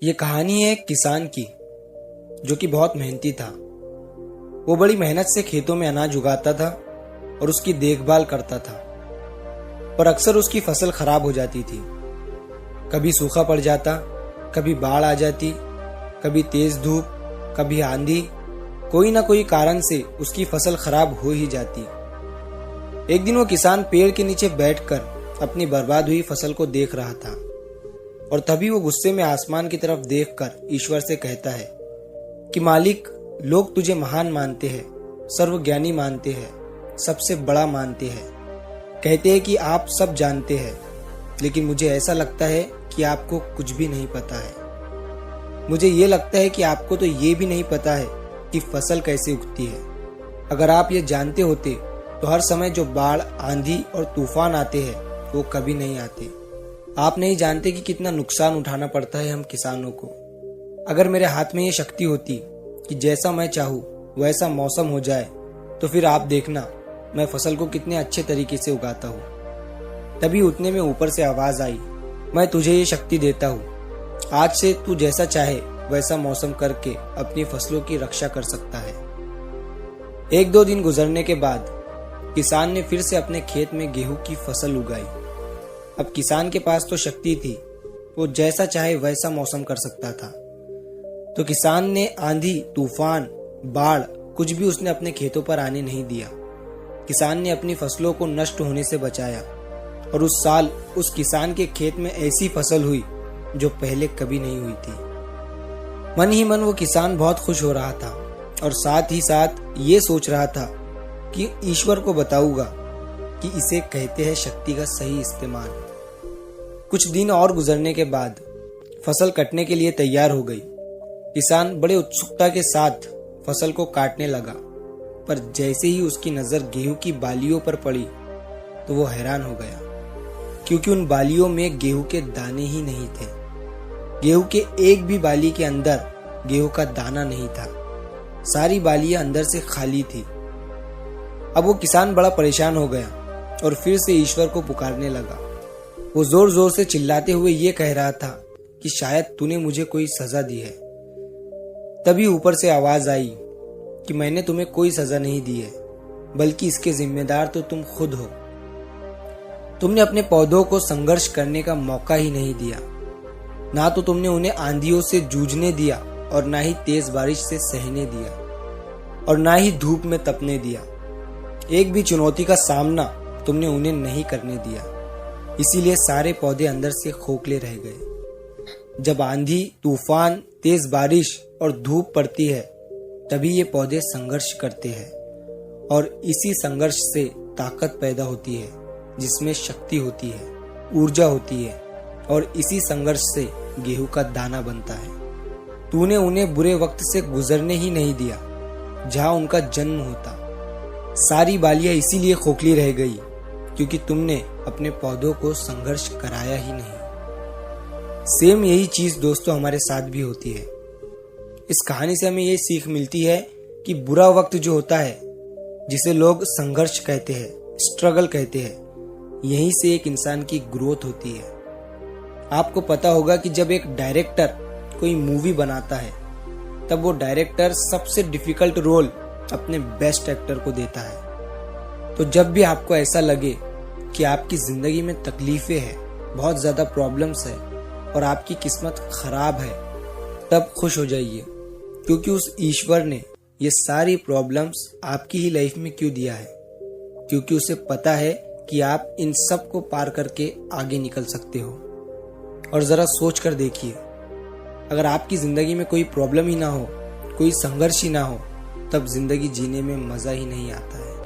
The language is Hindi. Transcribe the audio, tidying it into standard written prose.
ये कहानी है एक किसान की जो कि बहुत मेहनती था। वो बड़ी मेहनत से खेतों में अनाज उगाता था और उसकी देखभाल करता था, पर अक्सर उसकी फसल खराब हो जाती थी। कभी सूखा पड़ जाता, कभी बाढ़ आ जाती, कभी तेज धूप, कभी आंधी। कोई ना कोई कारण से उसकी फसल खराब हो ही जाती। एक दिन वो किसान पेड़ के नीचे बैठकर अपनी बर्बाद हुई फसल को देख रहा था और तभी वो गुस्से में आसमान की तरफ देखकर ईश्वर से कहता है कि मालिक, लोग तुझे महान मानते हैं, सर्वज्ञानी मानते हैं, सबसे बड़ा मानते हैं, कहते हैं कि आप सब जानते हैं, लेकिन मुझे ऐसा लगता है कि आपको कुछ भी नहीं पता है। मुझे ये लगता है कि आपको तो ये भी नहीं पता है कि फसल कैसे उगती है। अगर आप ये जानते होते तो हर समय जो बाढ़, आंधी और तूफान आते हैं वो कभी नहीं आते। आप नहीं जानते कि कितना नुकसान उठाना पड़ता है हम किसानों को। अगर मेरे हाथ में ये शक्ति होती कि जैसा मैं चाहूँ वैसा मौसम हो जाए, तो फिर आप देखना मैं फसल को कितने अच्छे तरीके से उगाता हूँ। तभी उतने में ऊपर से आवाज आई, मैं तुझे ये शक्ति देता हूँ, आज से तू जैसा चाहे वैसा मौसम करके अपनी फसलों की रक्षा कर सकता है। एक दो दिन गुजरने के बाद किसान ने फिर से अपने खेत में गेहूं की फसल उगाई। अब किसान के पास तो शक्ति थी, वो जैसा चाहे वैसा मौसम कर सकता था। तो किसान ने आंधी, तूफान, बाढ़ कुछ भी उसने अपने खेतों पर आने नहीं दिया। किसान ने अपनी फसलों को नष्ट होने से बचाया और उस साल उस किसान के खेत में ऐसी फसल हुई जो पहले कभी नहीं हुई थी। मन ही मन वो किसान बहुत खुश हो रहा था और साथ ही साथ ये सोच रहा था कि ईश्वर को बताऊंगा कि इसे कहते हैं शक्ति का सही इस्तेमाल। कुछ दिन और गुजरने के बाद फसल कटने के लिए तैयार हो गई। किसान बड़े उत्सुकता के साथ फसल को काटने लगा, पर जैसे ही उसकी नजर गेहूं की बालियों पर पड़ी तो वो हैरान हो गया, क्योंकि उन बालियों में गेहूं के दाने ही नहीं थे। गेहूं के एक भी बाली के अंदर गेहूं का दाना नहीं था। सारी बालियां अंदर से खाली थी। अब वो किसान बड़ा परेशान हो गया और फिर से ईश्वर को पुकारने लगा। वो जोर जोर से चिल्लाते हुए ये कह रहा था कि शायद तूने मुझे कोई सजा दी है। तभी ऊपर से आवाज आई कि मैंने तुम्हें कोई सजा नहीं दी है, बल्कि इसके जिम्मेदार तो तुम खुद हो। तुमने अपने पौधों को संघर्ष करने का मौका ही नहीं दिया। ना तो तुमने उन्हें आंधियों से जूझने दिया और ना ही तेज बारिश से सहने दिया और ना ही धूप में तपने दिया। एक भी चुनौती का सामना तुमने उन्हें नहीं करने दिया। इसीलिए सारे पौधे अंदर से खोखले रह गए। जब आंधी, तूफान, तेज बारिश और धूप पड़ती है तभी ये पौधे संघर्ष करते हैं और इसी संघर्ष से ताकत पैदा होती है, जिसमें शक्ति होती है, ऊर्जा होती है और इसी संघर्ष से गेहूं का दाना बनता है। तूने उन्हें बुरे वक्त से गुजरने ही नहीं दिया जहां उनका जन्म होता। सारी बालियां इसीलिए खोखली रह गई क्योंकि तुमने अपने पौधों को संघर्ष कराया ही नहीं। सेम यही चीज दोस्तों हमारे साथ भी होती है। इस कहानी से हमें ये सीख मिलती है कि बुरा वक्त जो होता है, जिसे लोग संघर्ष कहते हैं, स्ट्रगल कहते हैं, यहीं से एक इंसान की ग्रोथ होती है। आपको पता होगा कि जब एक डायरेक्टर कोई मूवी बनाता है तब वो डायरेक्टर सबसे डिफिकल्ट रोल अपने बेस्ट एक्टर को देता है। तो जब भी आपको ऐसा लगे कि आपकी जिंदगी में तकलीफें हैं, बहुत ज्यादा प्रॉब्लम्स है और आपकी किस्मत खराब है, तब खुश हो जाइए, क्योंकि उस ईश्वर ने ये सारी प्रॉब्लम्स आपकी ही लाइफ में क्यों दिया है। क्योंकि उसे पता है कि आप इन सब को पार करके आगे निकल सकते हो। और जरा सोच कर देखिए, अगर आपकी जिंदगी में कोई प्रॉब्लम ही ना हो, कोई संघर्ष ही ना हो, तब जिंदगी जीने में मजा ही नहीं आता है।